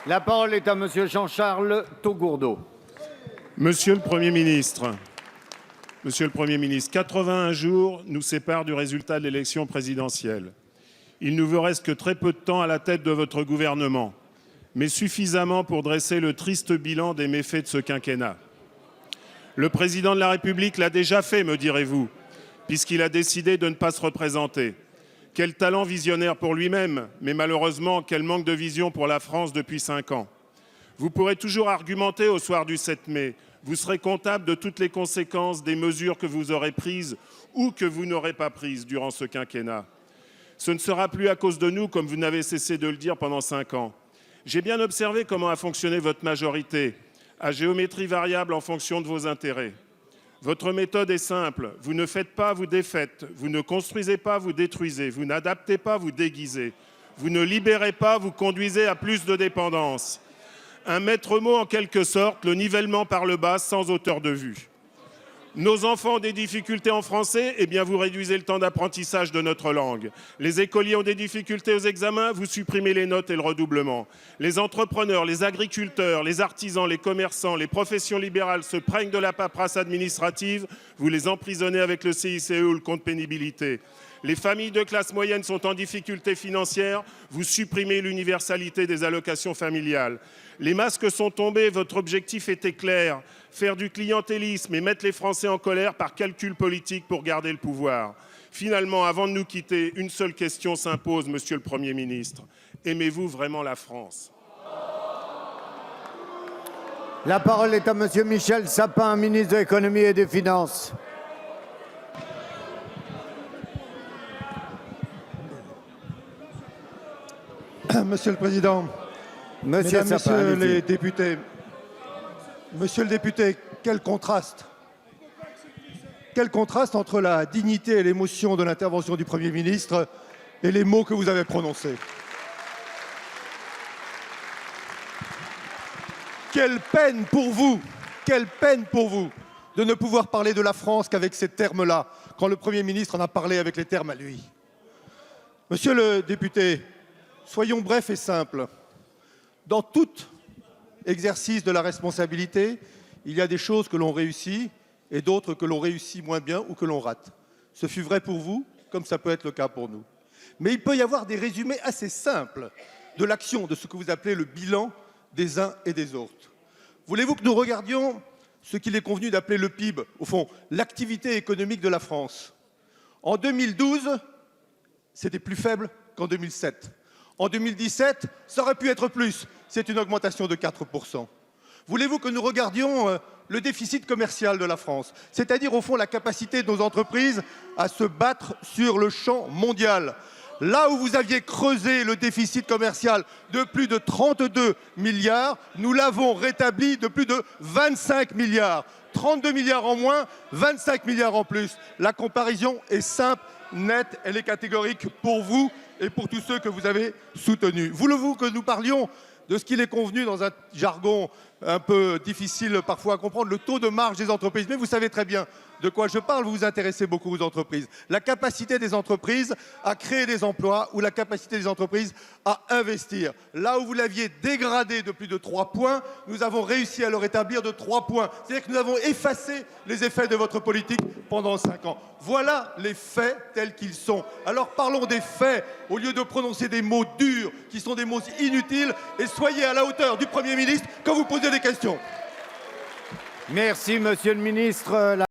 La parole est à Monsieur Jean-Charles Taugourdeau. Monsieur le Premier ministre, 81 jours nous séparent du résultat de l'élection présidentielle. Il ne vous reste que très peu de temps à la tête de votre gouvernement, mais suffisamment pour dresser le triste bilan des méfaits de ce quinquennat. Le président de la République l'a déjà fait, me direz-vous, puisqu'il a décidé de ne pas se représenter. Quel talent visionnaire pour lui-même, mais malheureusement, quel manque de vision pour la France depuis 5 ans. Vous pourrez toujours argumenter au soir du 7 mai. Vous serez comptable de toutes les conséquences des mesures que vous aurez prises ou que vous n'aurez pas prises durant ce quinquennat. Ce ne sera plus à cause de nous, comme vous n'avez cessé de le dire pendant 5 ans. J'ai bien observé comment a fonctionné votre majorité, à géométrie variable en fonction de vos intérêts. Votre méthode est simple. Vous ne faites pas, vous défaites. Vous ne construisez pas, vous détruisez. Vous n'adaptez pas, vous déguisez. Vous ne libérez pas, vous conduisez à plus de dépendance. Un maître mot en quelque sorte, le nivellement par le bas sans hauteur de vue. Nos enfants ont des difficultés en français, eh bien vous réduisez le temps d'apprentissage de notre langue. Les écoliers ont des difficultés aux examens, vous supprimez les notes et le redoublement. Les entrepreneurs, les agriculteurs, les artisans, les commerçants, les professions libérales se prennent de la paperasse administrative, vous les emprisonnez avec le CICE ou le compte pénibilité. Les familles de classe moyenne sont en difficulté financière, vous supprimez l'universalité des allocations familiales. Les masques sont tombés, votre objectif était clair, faire du clientélisme et mettre les Français en colère par calcul politique pour garder le pouvoir. Finalement, avant de nous quitter, une seule question s'impose, Monsieur le Premier ministre. Aimez-vous vraiment la France ? La parole est à Monsieur Michel Sapin, ministre de l'Économie et des Finances. Monsieur le Président, Mesdames, Messieurs les députés, Monsieur le député, quel contraste entre la dignité et l'émotion de l'intervention du Premier ministre et les mots que vous avez prononcés. Quelle peine pour vous de ne pouvoir parler de la France qu'avec ces termes-là, quand le Premier ministre en a parlé avec les termes à lui. Monsieur le député, soyons brefs et simples. Dans tout exercice de la responsabilité, il y a des choses que l'on réussit et d'autres que l'on réussit moins bien ou que l'on rate. Ce fut vrai pour vous, comme ça peut être le cas pour nous. Mais il peut y avoir des résumés assez simples de l'action, de ce que vous appelez le bilan des uns et des autres. Voulez-vous que nous regardions ce qu'il est convenu d'appeler le PIB, au fond, l'activité économique de la France? En 2012, c'était plus faible qu'en 2007. En 2017, ça aurait pu être plus. C'est une augmentation de 4%. Voulez-vous que nous regardions le déficit commercial de la France, c'est-à-dire au fond la capacité de nos entreprises à se battre sur le champ mondial? Là où vous aviez creusé le déficit commercial de plus de 32 milliards, nous l'avons rétabli de plus de 25 milliards. 32 milliards en moins, 25 milliards en plus. La comparaison est simple, nette, elle est catégorique pour vous et pour tous ceux que vous avez soutenus. Voulez-vous que nous parlions de ce qu'il est convenu dans un jargon un peu difficile parfois à comprendre, le taux de marge des entreprises? Mais vous savez très bien de quoi je parle, vous vous intéressez beaucoup aux entreprises. La capacité des entreprises à créer des emplois ou la capacité des entreprises à investir. Là où vous l'aviez dégradé de plus de 3 points, nous avons réussi à le rétablir de 3 points. C'est-à-dire que nous avons effacé les effets de votre politique pendant 5 ans. Voilà les faits tels qu'ils sont. Alors parlons des faits au lieu de prononcer des mots durs qui sont des mots inutiles et soyez à la hauteur du Premier ministre quand vous posez des questions. Merci, Monsieur le ministre.